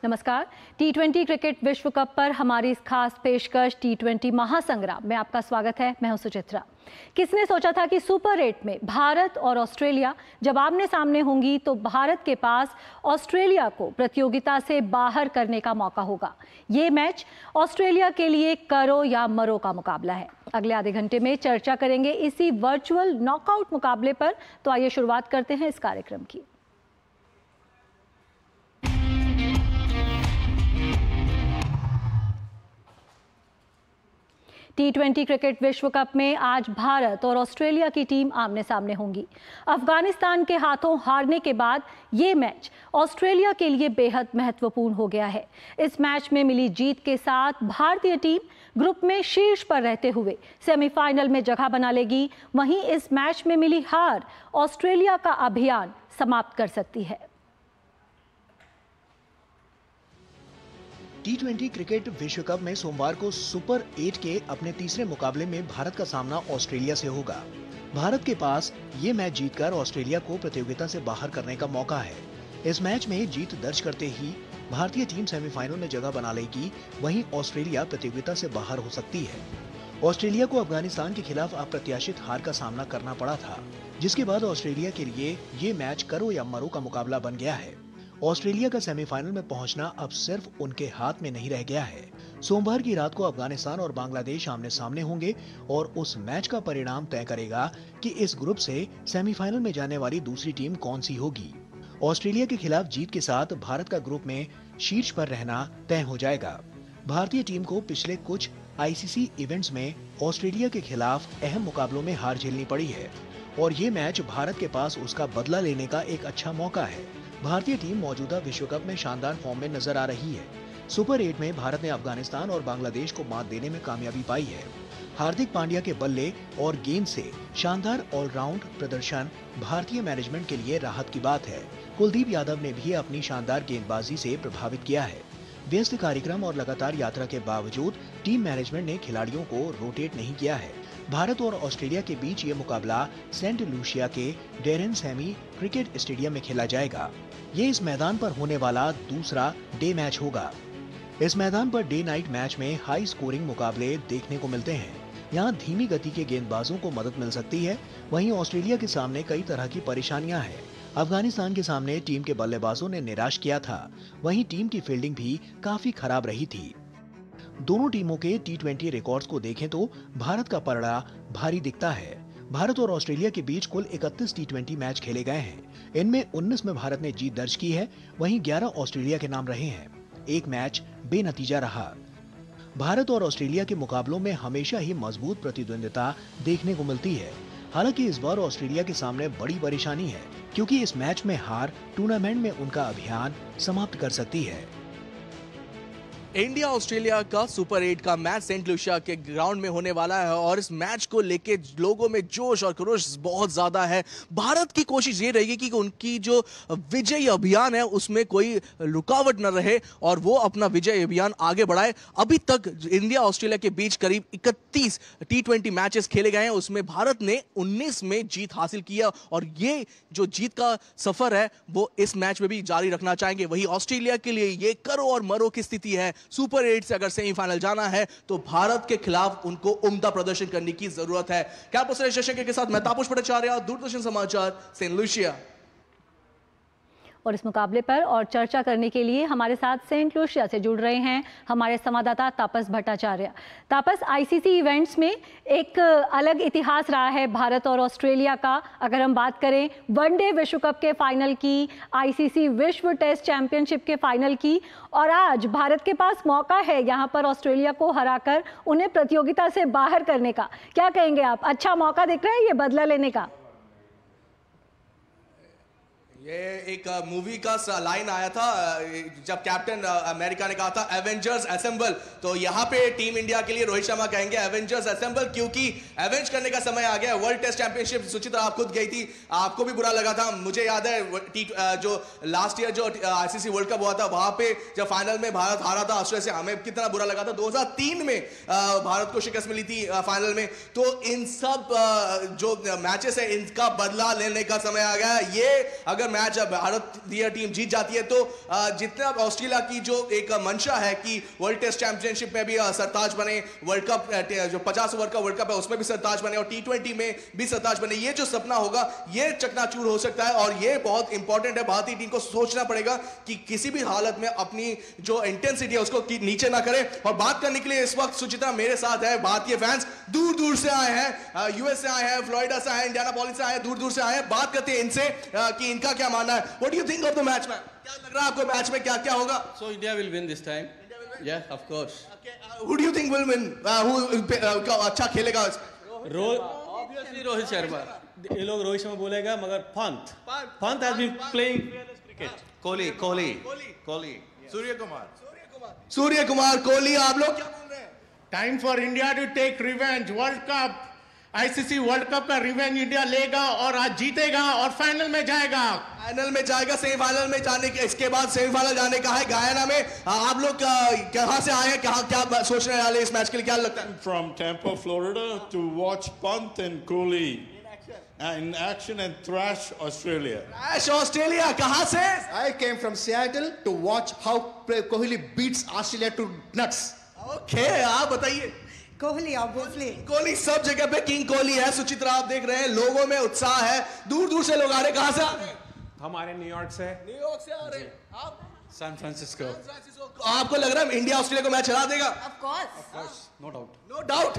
नमस्कार। टी20 क्रिकेट विश्व कप पर हमारी इस खास पेशकश टी20 महासंग्राम में आपका स्वागत है। मैं हूं सुचित्रा। किसने सोचा था कि सुपर 8 में भारत और ऑस्ट्रेलिया जब आमने सामने होंगी तो भारत के पास ऑस्ट्रेलिया को प्रतियोगिता से बाहर करने का मौका होगा। ये मैच ऑस्ट्रेलिया के लिए करो या मरो का मुकाबला है। अगले आधे घंटे में चर्चा करेंगे इसी वर्चुअल नॉकआउट मुकाबले पर। तो आइए शुरुआत करते हैं इस कार्यक्रम की। टी20 क्रिकेट विश्व कप में आज भारत और ऑस्ट्रेलिया की टीम आमने सामने होंगी। अफगानिस्तान के हाथों हारने के बाद ये मैच ऑस्ट्रेलिया के लिए बेहद महत्वपूर्ण हो गया है। इस मैच में मिली जीत के साथ भारतीय टीम ग्रुप में शीर्ष पर रहते हुए सेमीफाइनल में जगह बना लेगी। वहीं इस मैच में मिली हार ऑस्ट्रेलिया का अभियान समाप्त कर सकती है। टी20 क्रिकेट विश्व कप में सोमवार को सुपर 8 के अपने तीसरे मुकाबले में भारत का सामना ऑस्ट्रेलिया से होगा। भारत के पास ये मैच जीतकर ऑस्ट्रेलिया को प्रतियोगिता से बाहर करने का मौका है। इस मैच में जीत दर्ज करते ही भारतीय टीम सेमीफाइनल में जगह बना लेगी। वहीं ऑस्ट्रेलिया प्रतियोगिता से बाहर हो सकती है। ऑस्ट्रेलिया को अफगानिस्तान के खिलाफ अप्रत्याशित हार का सामना करना पड़ा था, जिसके बाद ऑस्ट्रेलिया के लिए ये मैच करो या मरो का मुकाबला बन गया है। ऑस्ट्रेलिया का सेमीफाइनल में पहुंचना अब सिर्फ उनके हाथ में नहीं रह गया है। सोमवार की रात को अफगानिस्तान और बांग्लादेश आमने सामने होंगे और उस मैच का परिणाम तय करेगा कि इस ग्रुप से सेमीफाइनल में जाने वाली दूसरी टीम कौन सी होगी। ऑस्ट्रेलिया के खिलाफ जीत के साथ भारत का ग्रुप में शीर्ष पर रहना तय हो जाएगा। भारतीय टीम को पिछले कुछ आईसीसी इवेंट्स में ऑस्ट्रेलिया के खिलाफ अहम मुकाबलों में हार झेलनी पड़ी है और ये मैच भारत के पास उसका बदला लेने का एक अच्छा मौका है। भारतीय टीम मौजूदा विश्व कप में शानदार फॉर्म में नजर आ रही है। सुपर 8 में भारत ने अफगानिस्तान और बांग्लादेश को मात देने में कामयाबी पाई है। हार्दिक पांड्या के बल्ले और गेंद से शानदार ऑलराउंड प्रदर्शन भारतीय मैनेजमेंट के लिए राहत की बात है। कुलदीप यादव ने भी अपनी शानदार गेंदबाजी से प्रभावित किया है। व्यस्त कार्यक्रम और लगातार यात्रा के बावजूद टीम मैनेजमेंट ने खिलाड़ियों को रोटेट नहीं किया है। भारत और ऑस्ट्रेलिया के बीच ये मुकाबला सेंट लूसिया के डेरेन सैमी क्रिकेट स्टेडियम में खेला जाएगा। ये इस मैदान पर होने वाला दूसरा डे मैच होगा। इस मैदान पर डे नाइट मैच में हाई स्कोरिंग मुकाबले देखने को मिलते हैं। यहाँ धीमी गति के गेंदबाजों को मदद मिल सकती है। वहीं ऑस्ट्रेलिया के सामने कई तरह की परेशानियां हैं। अफगानिस्तान के सामने टीम के बल्लेबाजों ने निराश किया था। वहीं टीम की फील्डिंग भी काफी खराब रही थी। दोनों टीमों के टी20 रिकॉर्ड्स को देखें तो भारत का पलड़ा भारी दिखता है। भारत और ऑस्ट्रेलिया के बीच कुल 31 टी20 मैच खेले गए हैं। इनमें 19 में भारत ने जीत दर्ज की है। वहीं 11 ऑस्ट्रेलिया के नाम रहे हैं। एक मैच बेनतीजा रहा। भारत और ऑस्ट्रेलिया के मुकाबलों में हमेशा ही मजबूत प्रतिद्वंदिता देखने को मिलती है। हालांकि इस बार ऑस्ट्रेलिया के सामने बड़ी परेशानी है, क्योंकि इस मैच में हार टूर्नामेंट में उनका अभियान समाप्त कर सकती है। इंडिया ऑस्ट्रेलिया का सुपर 8 का मैच सेंट लूसिया के ग्राउंड में होने वाला है और इस मैच को लेके लोगों में जोश और खरोश बहुत ज्यादा है। भारत की कोशिश ये रहेगी कि उनकी जो विजय अभियान है उसमें कोई रुकावट न रहे और वो अपना विजय अभियान आगे बढ़ाए। अभी तक इंडिया ऑस्ट्रेलिया के बीच करीब 31 टी20 मैचेस खेले गए हैं। उसमें भारत ने 19 में जीत हासिल किया और ये जो जीत का सफर है वो इस मैच में भी जारी रखना चाहेंगे। वही ऑस्ट्रेलिया के लिए ये करो और मरो की स्थिति है। सुपर 8 से अगर सेमीफाइनल जाना है तो भारत के खिलाफ उनको उम्दा प्रदर्शन करने की जरूरत है। कैंपस शशंकर के साथ मैं तापस भट्टाचार्य, दूरदर्शन समाचार, सेंट लूसिया। और इस मुकाबले पर और चर्चा करने के लिए हमारे साथ सेंट लूसिया से जुड़ रहे हैं हमारे संवाददाता तापस भट्टाचार्य। तापस, आईसीसी इवेंट्स में एक अलग इतिहास रहा है भारत और ऑस्ट्रेलिया का। अगर हम बात करें वनडे विश्व कप के फाइनल की, आईसीसी विश्व टेस्ट चैंपियनशिप के फाइनल की, और आज भारत के पास मौका है यहाँ पर ऑस्ट्रेलिया को हराकर उन्हें प्रतियोगिता से बाहर करने का। क्या कहेंगे आप, अच्छा मौका दिख रहा है ये बदला लेने का? ये एक मूवी का लाइन आया था जब कैप्टन अमेरिका ने कहा था एवेंजर्स असेंबल, तो यहाँ पे टीम इंडिया के लिए रोहित शर्मा कहेंगे एवेंजर्स असेंबल, क्योंकि एवेंज करने का समय आ गया। वर्ल्ड टेस्ट चैंपियनशिप सुचित्रा आप खुद गई थी, आपको भी बुरा लगा था। मुझे याद है जो लास्ट ईयर जो आईसीसी वर्ल्ड कप हुआ था वहां पे जब फाइनल में भारत हारा था ऑस्ट्रेलिया से, हमें कितना बुरा लगा था। 2003 में भारत को शिकस्त मिली थी फाइनल में। तो इन सब जो मैचेस है इनका बदला लेने का समय आ गया। ये अगर मैच भारतीय टीम जीत जाती है तो जितना ऑस्ट्रेलिया की जो एक मंशा है कि वर्ल्ड टेस्ट चैंपियनशिप में भी सरताज बने, वर्ल्ड कप जो 50 ओवर का वर्ल्ड कप है उसमें भी सरताज बने और T20 में भी सरताज बने, ये जो सपना होगा ये चकनाचूर हो सकता है। और ये बहुत इंपॉर्टेंट है, भारतीय टीम को सोचना पड़ेगा कि किसी भी हालत में अपनी जो इंटेंसिटी है उसको नीचे ना करे। और बात करने के लिए इस वक्त सुचित्रा मेरे साथ है। भारतीय फैंस दूर दूर से आए हैं, यूएस से आए हैं, फ्लोरिडा से आए हैं, इंडियानापोलिस से आए हैं, दूर दूर से आए हैं। बात करते हैं इनसे कि इनका क्या मानना है। What do you think of the match man? क्या लग रहा है आपको मैच में क्या क्या होगा? So India will win this time. Yeah, of course. Who do you think will win? Who अच्छा खेलेगा? Obviously Rohit Sharma. ये लोग रोहित शर्मा बोलेगा मगर Pant has been playing cricket. Kohli, Surya Kumar, Kohli, आप लोग क्या बोल रहे हैं? Time for India to take revenge. World cup, ICC world cup का रिवेंज इंडिया लेगा और आज जीतेगा और फाइनल में जाएगा। सेमीफाइनल में जाने के इसके बाद सेमीफाइनल जाने का है गयाना में। आप लोग कहां से आए हैं, क्या सोचने वाले इस मैच के लिए, क्या लगता है? From Tampa, Florida, to watch Pant and Kohli in action and thrash Australia. Australia कहां से? I came from Seattle to watch how Kohli beats Australia to nuts. Okay, आप बताइए। कोहली ऑब्वियसली, कोहली सब जगह पे किंग कोहली है। सुचित्रा आप देख रहे हैं लोगों में उत्साह है, दूर दूर से लोग आ रहे हैं। कहां से आ रहे हैं? हमारे न्यूयॉर्क से आ रहे हैं। आप? San Francisco. आपको लग रहा है इंडिया ऑस्ट्रेलिया को मैच हरा देगा? Of course, no doubt.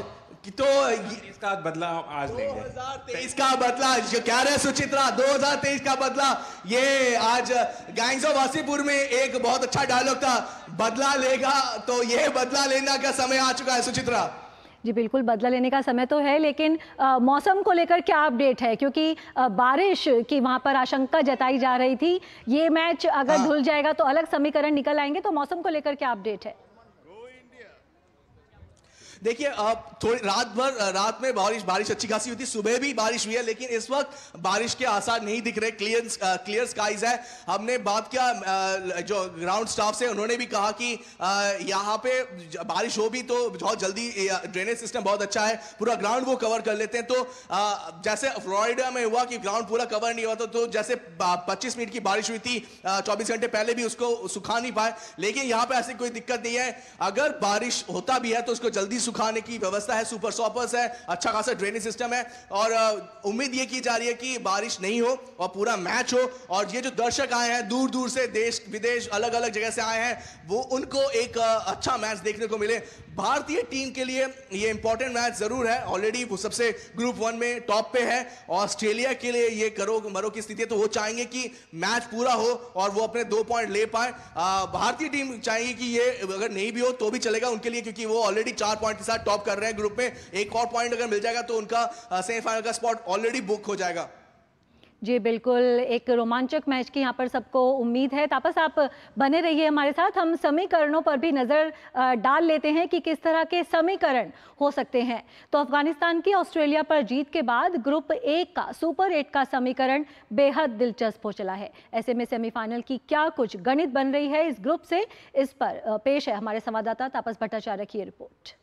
तो इसका बदला आज देंगे। 2023 का बदला जो कह रहे हैं सुचित्रा, 2023 का बदला। ये आज गैंग्स ऑफ वासीपुर में एक बहुत अच्छा डायलॉग था, बदला लेगा तो ये बदला लेने का समय आ चुका है। सुचित्रा जी बिल्कुल, बदला लेने का समय तो है, लेकिन मौसम को लेकर क्या अपडेट है? क्योंकि बारिश की वहां पर आशंका जताई जा रही थी। ये मैच अगर धुल जाएगा तो अलग समीकरण निकल आएंगे, तो मौसम को लेकर क्या अपडेट है? देखिए थोड़ी रात में बारिश अच्छी खासी हुई थी, सुबह भी बारिश हुई है, लेकिन इस वक्त बारिश के आसार नहीं दिख रहे। क्लियर स्काइज है। हमने बात किया जो ग्राउंड स्टाफ से, उन्होंने भी कहा कि यहाँ पे बारिश हो भी तो बहुत जल्दी, ड्रेनेज सिस्टम बहुत अच्छा है, पूरा ग्राउंड वो कवर कर लेते हैं। तो जैसे फ्लोरिडा में हुआ कि ग्राउंड पूरा कवर नहीं हुआ तो जैसे 25 मिनट की बारिश हुई थी, 24 घंटे पहले भी उसको सुखा नहीं पाए, लेकिन यहाँ पे ऐसी कोई दिक्कत नहीं है। अगर बारिश होता भी है तो उसको जल्दी सुखाने की व्यवस्था है, सुपर सॉपर्स है, अच्छा खासा ड्रेनेज सिस्टम है। और उम्मीद ये की जा रही है कि बारिश नहीं हो और पूरा मैच हो। और ये जो दर्शक आए हैं दूर दूर से, देश विदेश अलग अलग जगह से आए हैं, वो उनको एक अच्छा मैच देखने को मिले। भारतीय टीम के लिए ये इंपॉर्टेंट मैच जरूर है। ऑलरेडी वो सबसे ग्रुप 1 में टॉप पे है। ऑस्ट्रेलिया के लिए ये करो मरो की स्थिति है, तो वो चाहेंगे कि मैच पूरा हो और वो अपने 2 पॉइंट ले पाए। भारतीय टीम चाहेगी कि ये अगर नहीं भी हो तो भी चलेगा उनके लिए, क्योंकि वो ऑलरेडी 4 पॉइंट के साथ टॉप कर रहे हैं ग्रुप में। एक और पॉइंट अगर मिल जाएगा तो उनका सेमीफाइनल का स्पॉट ऑलरेडी बुक हो जाएगा। जी बिल्कुल, एक रोमांचक मैच की यहाँ पर सबको उम्मीद है। तापस आप बने रहिए हमारे साथ, हम समीकरणों पर भी नज़र डाल लेते हैं कि किस तरह के समीकरण हो सकते हैं। तो अफगानिस्तान की ऑस्ट्रेलिया पर जीत के बाद ग्रुप 1 का सुपर 8 का समीकरण बेहद दिलचस्प हो चला है। ऐसे में सेमीफाइनल की क्या कुछ गणित बन रही है इस ग्रुप से, इस पर पेश है हमारे संवाददाता तापस भट्टाचार्य की रिपोर्ट।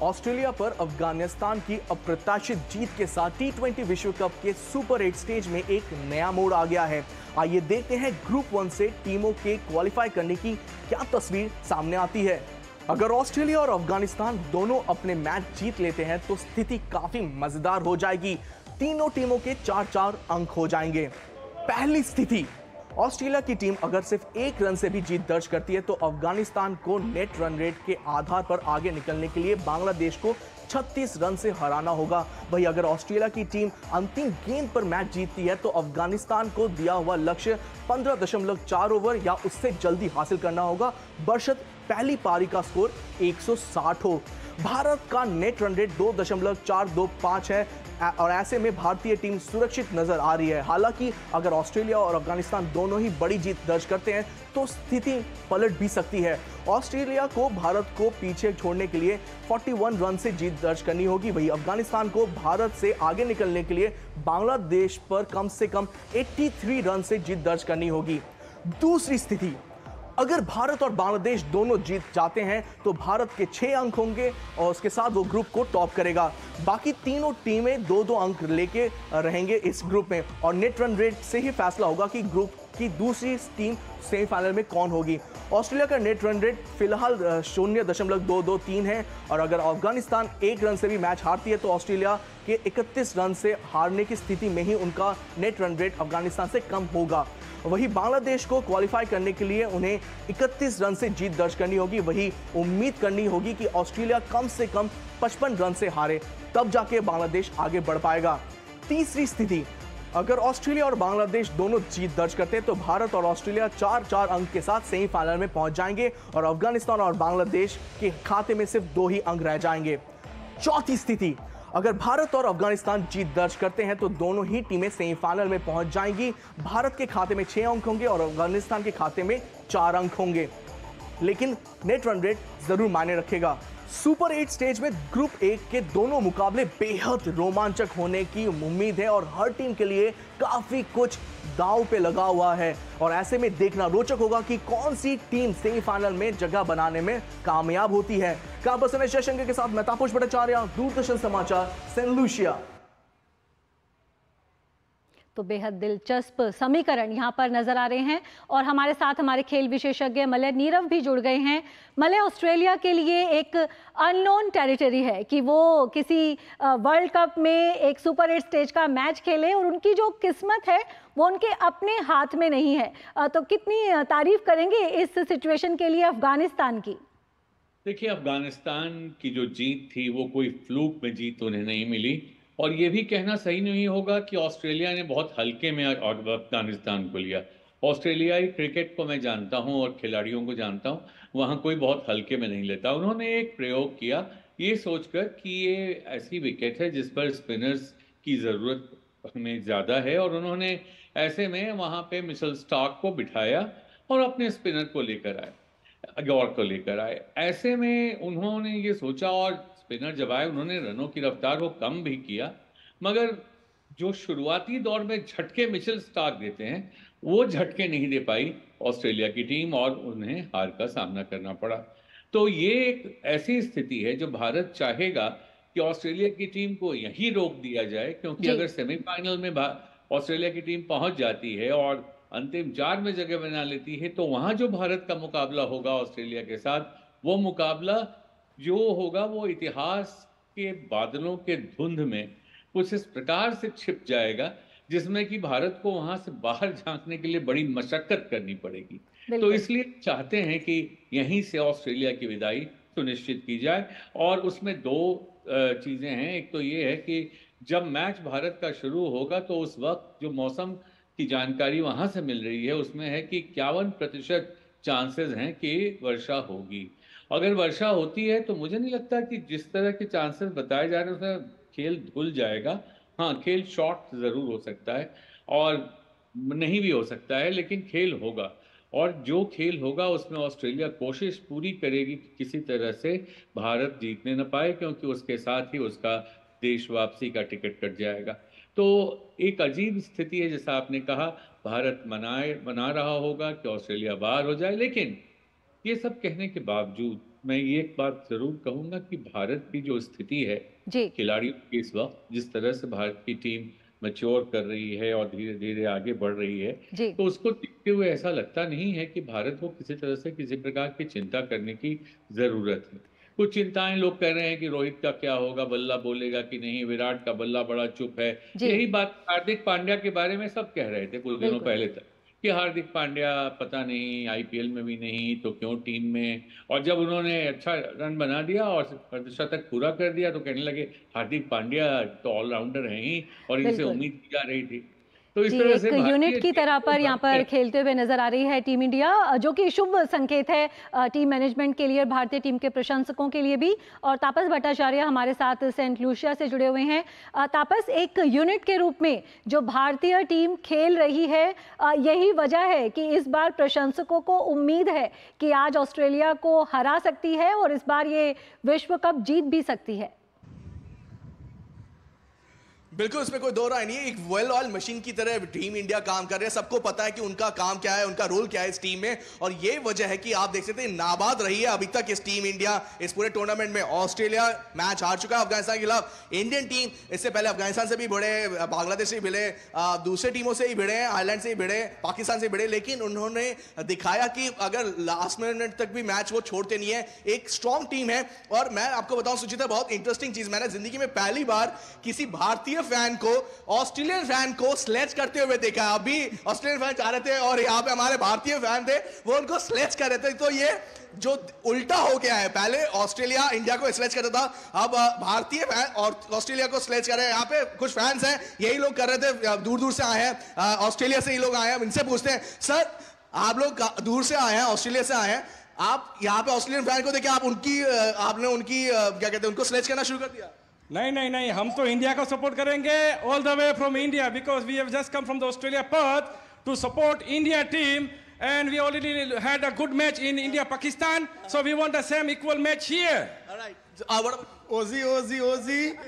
ऑस्ट्रेलिया पर अफगानिस्तान की अप्रत्याशित जीत के साथ T20 विश्व कप के सुपर 8 स्टेज में एक नया मोड़ आ गया है। आइए देखते हैं ग्रुप 1 से टीमों के क्वालिफाई करने की क्या तस्वीर सामने आती है। अगर ऑस्ट्रेलिया और अफगानिस्तान दोनों अपने मैच जीत लेते हैं तो स्थिति काफी मजेदार हो जाएगी। तीनों टीमों के 4-4 अंक हो जाएंगे। पहली स्थिति, ऑस्ट्रेलिया की टीम अगर सिर्फ 1 रन से भी जीत दर्ज करती है तो अफगानिस्तान को नेट रन रेट के आधार पर आगे निकलने के लिए बांग्लादेश को 36 रन से हराना होगा। वहीं अगर ऑस्ट्रेलिया की टीम अंतिम गेंद पर मैच जीतती है तो अफगानिस्तान को दिया हुआ लक्ष्य 15.4 ओवर या उससे जल्दी हासिल करना होगा, बशर्ते पहली पारी का स्कोर 160 हो। भारत का नेट रन रेट 2.425 है और ऐसे में भारतीय टीम सुरक्षित नजर आ रही है। हालांकि अगर ऑस्ट्रेलिया और अफगानिस्तान दोनों ही बड़ी जीत दर्ज करते हैं तो स्थिति पलट भी सकती है। ऑस्ट्रेलिया को भारत को पीछे छोड़ने के लिए 41 रन से जीत दर्ज करनी होगी। वहीं अफगानिस्तान को भारत से आगे निकलने के लिए बांग्लादेश पर कम से कम 83 रन से जीत दर्ज करनी होगी। दूसरी स्थिति, अगर भारत और बांग्लादेश दोनों जीत जाते हैं तो भारत के 6 अंक होंगे और उसके साथ वो ग्रुप को टॉप करेगा। बाकी तीनों टीमें 2-2 अंक लेके रहेंगे इस ग्रुप में और नेट रन रेट से ही फैसला होगा कि ग्रुप की दूसरी टीम सेमीफाइनल में कौन होगी। ऑस्ट्रेलिया का नेट रन रेट फिलहाल 0.223 है और अगर अफगानिस्तान 1 रन से भी मैच हारती है तो ऑस्ट्रेलिया के 31 रन से हारने की स्थिति में ही उनका नेट रन रेट अफगानिस्तान से कम होगा। वही बांग्लादेश को क्वालिफाई करने के लिए उन्हें 31 रन से जीत दर्ज करनी होगी। वही उम्मीद करनी होगी कि ऑस्ट्रेलिया कम से कम 55 रन से हारे, तब जाके बांग्लादेश आगे बढ़ पाएगा। तीसरी स्थिति, अगर ऑस्ट्रेलिया और बांग्लादेश दोनों जीत दर्ज करते हैं तो भारत और ऑस्ट्रेलिया 4-4 अंक के साथ सेमीफाइनल में पहुंच जाएंगे और अफगानिस्तान और बांग्लादेश के खाते में सिर्फ 2 ही अंक रह जाएंगे। चौथी स्थिति, अगर भारत और अफगानिस्तान जीत दर्ज करते हैं तो दोनों ही टीमें सेमीफाइनल में पहुंच जाएंगी। भारत के खाते में 6 अंक होंगे और अफगानिस्तान के खाते में 4 अंक होंगे, लेकिन नेट रन रेट जरूर मायने रखेगा। सुपर 8 स्टेज में ग्रुप 1 के दोनों मुकाबले बेहद रोमांचक होने की उम्मीद है और हर टीम के लिए काफी कुछ दांव पे लगा हुआ है और ऐसे में देखना रोचक होगा कि कौन सी टीम सेमीफाइनल में जगह बनाने में कामयाब होती है। कैंपस में जयशंकर के साथ मैं तापस भट्टाचार्य, दूरदर्शन समाचार, सेंट लूसिया। तो बेहद दिलचस्प समीकरण यहाँ पर नजर आ रहे हैं और हमारे साथ हमारे खेल विशेषज्ञ मलय नीरव भी जुड़ गए हैं। मलय, ऑस्ट्रेलिया के लिए एक अननोन टेरिटरी है कि वो किसी वर्ल्ड कप में एक सुपर 8 स्टेज का मैच खेले और उनकी जो किस्मत है वो उनके अपने हाथ में नहीं है। तो कितनी तारीफ करेंगे इस सिचुएशन के लिए अफगानिस्तान की? देखिए, अफगानिस्तान की जो जीत थी वो कोई फ्लूक में जीत उन्हें नहीं मिली और ये भी कहना सही नहीं होगा कि ऑस्ट्रेलिया ने बहुत हल्के में अफगानिस्तान को लिया। ऑस्ट्रेलियाई क्रिकेट को मैं जानता हूं और खिलाड़ियों को जानता हूं, वहां कोई बहुत हल्के में नहीं लेता। उन्होंने एक प्रयोग किया ये सोचकर कि ये ऐसी विकेट है जिस पर स्पिनर्स की ज़रूरत हमें ज़्यादा है और उन्होंने ऐसे में वहां पे मिचेल स्टार्क को बिठाया और अपने स्पिनर को लेकर आए, गौर को लेकर आए। ऐसे में उन्होंने ये सोचा और स्पिनर जब आए उन्होंने रनों की रफ्तार को कम भी किया, मगर जो शुरुआती दौर में झटके मिचेल स्टार्क देते हैं वो झटके नहीं दे पाई ऑस्ट्रेलिया की टीम और उन्हें हार का सामना करना पड़ा। तो ये एक ऐसी स्थिति है जो भारत चाहेगा कि ऑस्ट्रेलिया की टीम को यहीं रोक दिया जाए, क्योंकि अगर सेमीफाइनल में ऑस्ट्रेलिया की टीम पहुंच जाती है और अंतिम 4 में जगह बना लेती है तो वहां जो भारत का मुकाबला होगा ऑस्ट्रेलिया के साथ, वो मुकाबला जो होगा वो इतिहास के बादलों के धुंध में कुछ इस प्रकार से छिप जाएगा जिसमें कि भारत को वहां से बाहर झांकने के लिए बड़ी मशक्कत करनी पड़ेगी। तो इसलिए चाहते हैं कि यहीं से ऑस्ट्रेलिया की विदाई सुनिश्चित की जाए और उसमें 2 चीजें हैं। एक तो ये है कि जब मैच भारत का शुरू होगा तो उस वक्त जो मौसम की जानकारी वहां से मिल रही है उसमें है कि 51% चांसेस हैं कि वर्षा होगी। अगर वर्षा होती है तो मुझे नहीं लगता कि जिस तरह के चांसेस बताए जा रहे हैं उसमें खेल धुल जाएगा। हाँ, खेल शॉर्ट जरूर हो सकता है और नहीं भी हो सकता है, लेकिन खेल होगा और जो खेल होगा उसमें ऑस्ट्रेलिया कोशिश पूरी करेगी कि किसी तरह से भारत जीतने न पाए, क्योंकि उसके साथ ही उसका देश वापसी का टिकट कट जाएगा। तो एक अजीब स्थिति है, जैसा आपने कहा, भारत मना रहा होगा कि ऑस्ट्रेलिया बाहर हो जाए, लेकिन ये सब कहने के बावजूद मैं ये एक बात जरूर कहूंगा कि भारत की जो स्थिति है खिलाड़ियों की इस वक्त, जिस तरह से भारत की टीम मैच्योर कर रही है और धीरे धीरे आगे बढ़ रही है, तो उसको देखते हुए ऐसा लगता नहीं है कि भारत को किसी तरह से किसी प्रकार की चिंता करने की जरूरत है। कुछ चिंताएं लोग कह रहे हैं कि रोहित का क्या होगा, बल्ला बोलेगा कि नहीं, विराट का बल्ला बड़ा चुप है। यही बात हार्दिक पांड्या के बारे में सब कह रहे थे कुछ दिनों पहले तक कि हार्दिक पांड्या पता नहीं आईपीएल में भी नहीं तो क्यों टीम में, और जब उन्होंने अच्छा रन बना दिया और शतक पूरा कर दिया तो कहने लगे हार्दिक पांड्या तो ऑलराउंडर हैं ही और इनसे उम्मीद की जा रही थी। तो इस तरह से यूनिट की तरह पर यहाँ पर खेलते हुए नजर आ रही है टीम इंडिया, जो कि शुभ संकेत है टीम मैनेजमेंट के लिए, भारतीय टीम के प्रशंसकों के लिए भी। और तापस भट्टाचार्य हमारे साथ सेंट लूसिया से जुड़े हुए हैं। तापस, एक यूनिट के रूप में जो भारतीय टीम खेल रही है, यही वजह है कि इस बार प्रशंसकों को उम्मीद है कि आज ऑस्ट्रेलिया को हरा सकती है और इस बार ये विश्व कप जीत भी सकती है। बिल्कुल, इसमें कोई दो राय नहीं है। एक वेल ऑयल मशीन की तरह टीम इंडिया काम कर रहे हैं। सबको पता है कि उनका काम क्या है, उनका रोल क्या है इस टीम में, और ये वजह है कि आप देख सकते हैं नाबाद रही है अभी तक इस टीम इंडिया इस पूरे टूर्नामेंट में। ऑस्ट्रेलिया मैच हार चुका है अफगानिस्तान के खिलाफ। इंडियन टीम इससे पहले अफगानिस्तान से भी भिड़े, बांग्लादेश से भी भिड़े, दूसरे टीमों से ही भिड़े हैं, आयरलैंड से ही भिड़े, पाकिस्तान से भिड़े, लेकिन उन्होंने दिखाया कि अगर लास्ट मिनट तक भी मैच वो छोड़ते नहीं है। एक स्ट्रॉन्ग टीम है। और मैं आपको बताऊं सुचिता, बहुत इंटरेस्टिंग चीज, मैंने जिंदगी में पहली बार किसी भारतीय फैन को ऑस्ट्रेलियन फैन को स्लेज करते हुए देखा। अभी ऑस्ट्रेलियन फैन जा रहे थे और यहाँ पे हमारे भारतीय फैन थे, वो उनको स्लेज कर रहे थे। तो ये जो उल्टा हो गया है, पहले ऑस्ट्रेलिया इंडिया को स्लेज करता था, अब भारतीय फैन और ऑस्ट्रेलिया को स्लेज कर रहे हैं। यहाँ पे कुछ फैंस हैं, यही लोग कर रहे थे, दूर दूर से आए हैं, ऑस्ट्रेलिया से ही लोग आए हैं। इनसे पूछते हैं, सर आप लोग दूर से आए हैं, ऑस्ट्रेलिया से आए हैं, आप यहाँ पे ऑस्ट्रेलियन फैन को देखे आपने उनकी क्या कहते हैं, उनको स्लेज करना शुरू कर दिया? नहीं, हम तो इंडिया को सपोर्ट करेंगे all the way from India, because we have just come from the Australia Perth to support India team, and we already had a good match in India Pakistan, so we want the same equal match here. All right. ओजी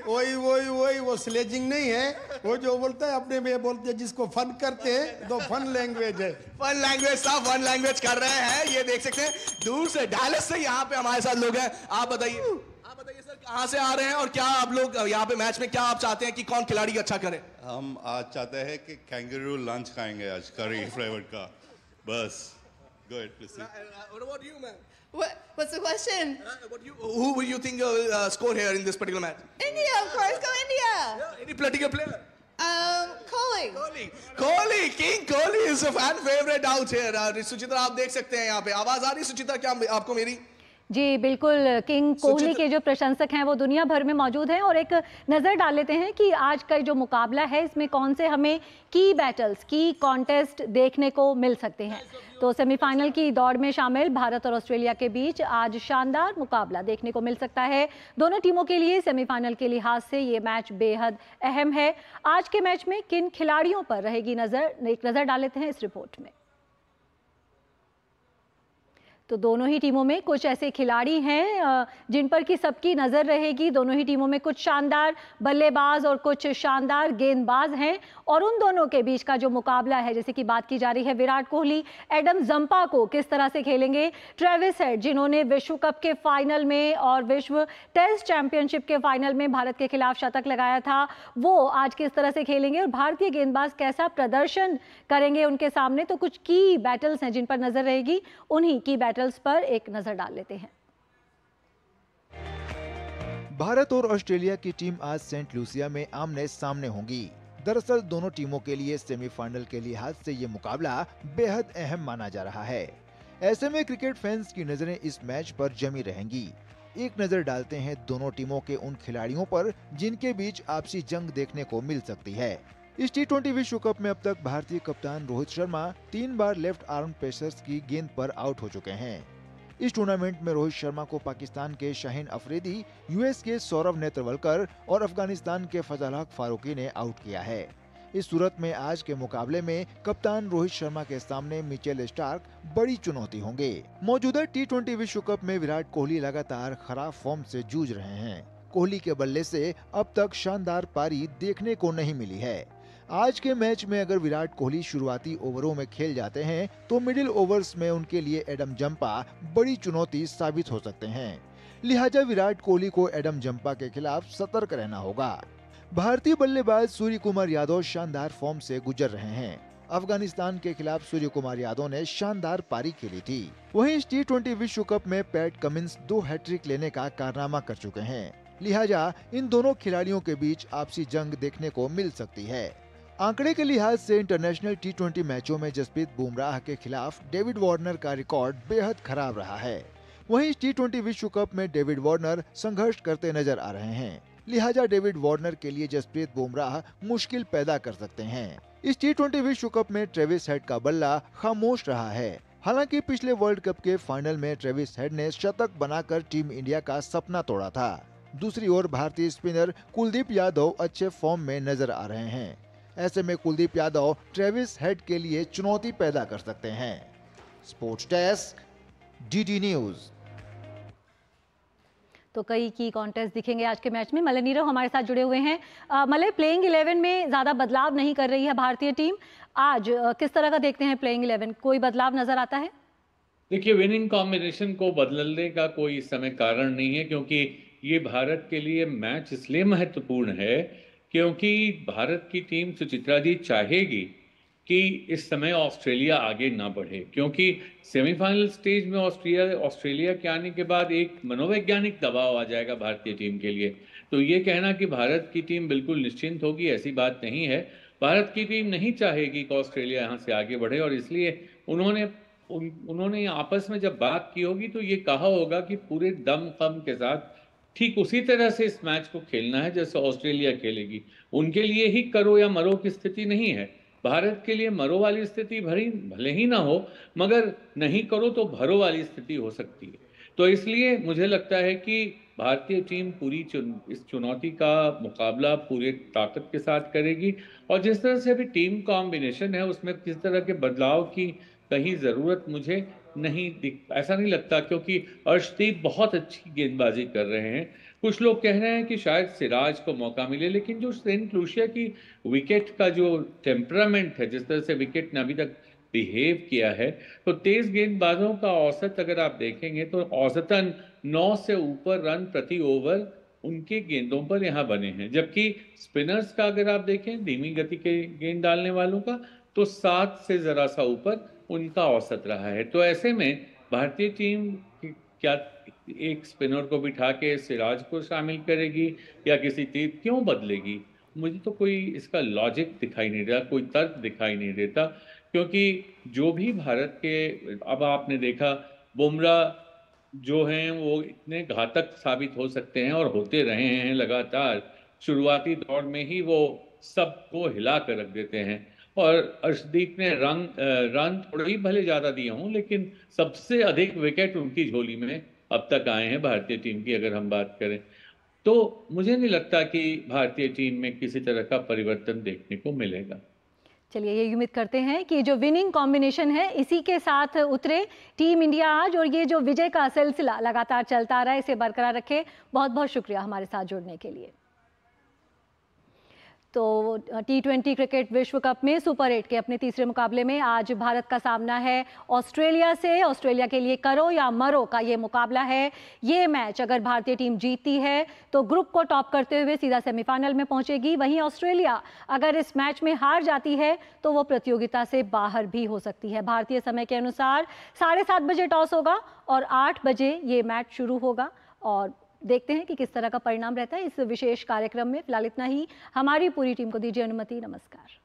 वही वो sledging नहीं है, वो जो बोलता है अपने में बोलते हैं, जिसको फन करते हैं तो फन लैंग्वेज है। फन लैंग्वेज साहब, फन लैंग्वेज कर रहे हैं। ये देख सकते हैं दूर से डैलस से यहाँ पे हमारे साथ लोग हैं। आप बताइए सर, कहाँ से आ रहे हैं और क्या आप लोग यहाँ पे मैच में क्या आप चाहते हैं कि कौन खिलाड़ी अच्छा करे? हम आज चाहते हैं कि कैंगरू लंच खाएंगे आज, करी फ्लेवर का, बस। Go ahead, please. What about you, man? What's the question? Who will you think will score here in this particular match? India, of course, go India. Yeah, any particular player? Kohli. Kohli, King Kohli is a fan favorite out here. Suchitra आप देख सकते हैं यहाँ पे, आवाज आ रही सुचित्रा क्या आपको मेरी? जी बिल्कुल, किंग कोहली के जो प्रशंसक हैं वो दुनिया भर में मौजूद हैं। और एक नज़र डाल लेते हैं कि आज का जो मुकाबला है इसमें कौन से हमें की बैटल्स, की कॉन्टेस्ट देखने को मिल सकते हैं। तो सेमीफाइनल की दौड़ में शामिल भारत और ऑस्ट्रेलिया के बीच आज शानदार मुकाबला देखने को मिल सकता है। दोनों टीमों के लिए सेमीफाइनल के लिहाज से ये मैच बेहद अहम है। आज के मैच में किन खिलाड़ियों पर रहेगी नज़र, एक नज़र डाल लेते हैं इस रिपोर्ट में। तो दोनों ही टीमों में कुछ ऐसे खिलाड़ी हैं जिन पर की सबकी नज़र रहेगी। दोनों ही टीमों में कुछ शानदार बल्लेबाज और कुछ शानदार गेंदबाज हैं। और उन दोनों के बीच का जो मुकाबला है, जैसे कि बात की जा रही है विराट कोहली एडम जंपा को किस तरह से खेलेंगे, ट्रेविस हेड जिन्होंने विश्व कप के फाइनल में और विश्व टेस्ट चैंपियनशिप के फाइनल में भारत के खिलाफ शतक लगाया था, वो आज किस तरह से खेलेंगे और भारतीय गेंदबाज कैसा प्रदर्शन करेंगे उनके सामने। तो कुछ की बैटल्स हैं जिन पर नजर रहेगी, उन्हीं की बैटल्स पर एक नजर डाल लेते हैं। भारत और ऑस्ट्रेलिया की टीम आज सेंट लूसिया में आमने सामने होंगी। दरअसल दोनों टीमों के लिए सेमीफाइनल के लिहाज से ये मुकाबला बेहद अहम माना जा रहा है। ऐसे में क्रिकेट फैंस की नजरें इस मैच पर जमी रहेंगी। एक नजर डालते हैं दोनों टीमों के उन खिलाड़ियों पर जिनके बीच आपसी जंग देखने को मिल सकती है। इस T20 विश्व कप में अब तक भारतीय कप्तान रोहित शर्मा 3 बार लेफ्ट आर्म पेसर्स की गेंद पर आउट हो चुके हैं। इस टूर्नामेंट में रोहित शर्मा को पाकिस्तान के शाहीन अफरीदी, यूएस के सौरव नेत्रवलकर और अफगानिस्तान के फजल हक फारूकी ने आउट किया है। इस सूरत में आज के मुकाबले में कप्तान रोहित शर्मा के सामने मिचेल स्टार्क बड़ी चुनौती होंगे। मौजूदा T20 विश्व कप में विराट कोहली लगातार खराब फॉर्म से जूझ रहे हैं। कोहली के बल्ले से अब तक शानदार पारी देखने को नहीं मिली है। आज के मैच में अगर विराट कोहली शुरुआती ओवरों में खेल जाते हैं तो मिडिल ओवर्स में उनके लिए एडम जंपा बड़ी चुनौती साबित हो सकते हैं। लिहाजा विराट कोहली को एडम जंपा के खिलाफ सतर्क रहना होगा। भारतीय बल्लेबाज सूर्य कुमार यादव शानदार फॉर्म से गुजर रहे हैं। अफगानिस्तान के खिलाफ सूर्य कुमार यादव ने शानदार पारी खेली थी। वहीं इस T20 विश्व कप में पैट कमिंस 2 हैट्रिक लेने का कारनामा कर चुके हैं। लिहाजा इन दोनों खिलाड़ियों के बीच आपसी जंग देखने को मिल सकती है। आंकड़े के लिहाज से इंटरनेशनल T20 मैचों में जसप्रीत बुमराह के खिलाफ डेविड वार्नर का रिकॉर्ड बेहद खराब रहा है। वहीं T20 विश्व कप में डेविड वार्नर संघर्ष करते नजर आ रहे हैं। लिहाजा डेविड वार्नर के लिए जसप्रीत बुमराह मुश्किल पैदा कर सकते हैं। इस T20 विश्व कप में ट्रेविस हेड का बल्ला खामोश रहा है। हालांकि पिछले वर्ल्ड कप के फाइनल में ट्रेविस हेड ने शतक बनाकर टीम इंडिया का सपना तोड़ा था। दूसरी ओर भारतीय स्पिनर कुलदीप यादव अच्छे फॉर्म में नजर आ रहे हैं। ऐसे में कुलदीप यादव ट्रेविस हेड के लिए चुनौती पैदा कर सकते हैं। Sports desk, DD news. तो कई की कॉन्टेस्ट दिखेंगे आज के मैच में। मलय नीरव हमारे साथ जुड़े हुए हैं। मलय, प्लेइंग 11 में ज़्यादा बदलाव नहीं कर रही है भारतीय टीम, आज किस तरह का देखते हैं प्लेइंग 11? कोई बदलाव नजर आता है? देखिए, विनिंग कॉम्बिनेशन को बदलने का कोई इस समय कारण नहीं है, क्योंकि ये भारत के लिए मैच इसलिए महत्वपूर्ण है क्योंकि भारत की टीम सुचित्रा जी चाहेगी कि इस समय ऑस्ट्रेलिया आगे ना बढ़े, क्योंकि सेमीफाइनल स्टेज में ऑस्ट्रेलिया के आने के बाद एक मनोवैज्ञानिक दबाव आ जाएगा भारतीय टीम के लिए। तो ये कहना कि भारत की टीम बिल्कुल निश्चिंत होगी, ऐसी बात नहीं है। भारत की टीम नहीं चाहेगी कि ऑस्ट्रेलिया यहाँ से आगे बढ़े, और इसलिए उन्होंने आपस में जब बात की होगी तो ये कहा होगा कि पूरे दम के साथ ठीक उसी तरह से इस मैच को खेलना है जैसे ऑस्ट्रेलिया खेलेगी। उनके लिए ही करो या मरो की स्थिति नहीं है। भारत के लिए मरो वाली स्थिति भले ही ना हो, मगर नहीं करो तो भरो वाली स्थिति हो सकती है। तो इसलिए मुझे लगता है कि भारतीय टीम पूरी इस चुनौती का मुकाबला पूरे ताकत के साथ करेगी, और जिस तरह से अभी टीम कॉम्बिनेशन है उसमें किस तरह के बदलाव की कहीं ज़रूरत मुझे ऐसा नहीं लगता, क्योंकि अर्शदीप बहुत अच्छी गेंदबाजी कर रहे हैं। कुछ लोग कह रहे हैं कि शायद सिराज को मौका मिले, लेकिन जो सेंट लूसिया की विकेट का जो टेम्परामेंट है, जिस तरह से विकेट ने अभी तक बिहेव किया है, तो तेज गेंदबाजों का औसत अगर आप देखेंगे तो औसतन 9 से ऊपर रन प्रति ओवर उनके गेंदों पर यहाँ बने हैं, जबकि स्पिनर्स का अगर आप देखें धीमी गति के गेंद डालने वालों का, तो 7 से ज़रा सा ऊपर उनका औसत रहा है। तो ऐसे में भारतीय टीम क्या एक स्पिनर को बिठा के सिराज को शामिल करेगी या किसी टीम क्यों बदलेगी? मुझे तो कोई इसका लॉजिक दिखाई नहीं देता, कोई तर्क दिखाई नहीं देता, क्योंकि जो भी भारत के, अब आपने देखा बुमराह जो हैं वो इतने घातक साबित हो सकते हैं और होते रहे हैं लगातार। शुरुआती दौर में ही वो सबको हिला कर रख देते हैं, और अर्शदीप ने रन थोड़े ही भले ज़्यादा दिए हों, लेकिन सबसे अधिक विकेट उनकी झोली में अब तक आए हैं भारतीय टीम की अगर हम बात करें। तो मुझे नहीं लगता कि भारतीय टीम में किसी तरह का परिवर्तन देखने को मिलेगा। चलिए, ये उम्मीद करते हैं कि जो विनिंग कॉम्बिनेशन है इसी के साथ उतरे टीम इंडिया आज, और ये जो विजय का सिलसिला लगातार चलता रहा इसे बरकरार रखे। बहुत बहुत शुक्रिया हमारे साथ जुड़ने के लिए। तो T20 क्रिकेट विश्व कप में सुपर 8 के अपने तीसरे मुकाबले में आज भारत का सामना है ऑस्ट्रेलिया से। ऑस्ट्रेलिया के लिए करो या मरो का ये मुकाबला है। ये मैच अगर भारतीय टीम जीतती है तो ग्रुप को टॉप करते हुए सीधा सेमीफाइनल में पहुंचेगी। वहीं ऑस्ट्रेलिया अगर इस मैच में हार जाती है तो वो प्रतियोगिता से बाहर भी हो सकती है। भारतीय समय के अनुसार 7:30 बजे टॉस होगा और 8 बजे ये मैच शुरू होगा, और देखते हैं कि किस तरह का परिणाम रहता है इस विशेष कार्यक्रम में। फिलहाल इतना ही। हमारी पूरी टीम को दीजिए अनुमति। नमस्कार।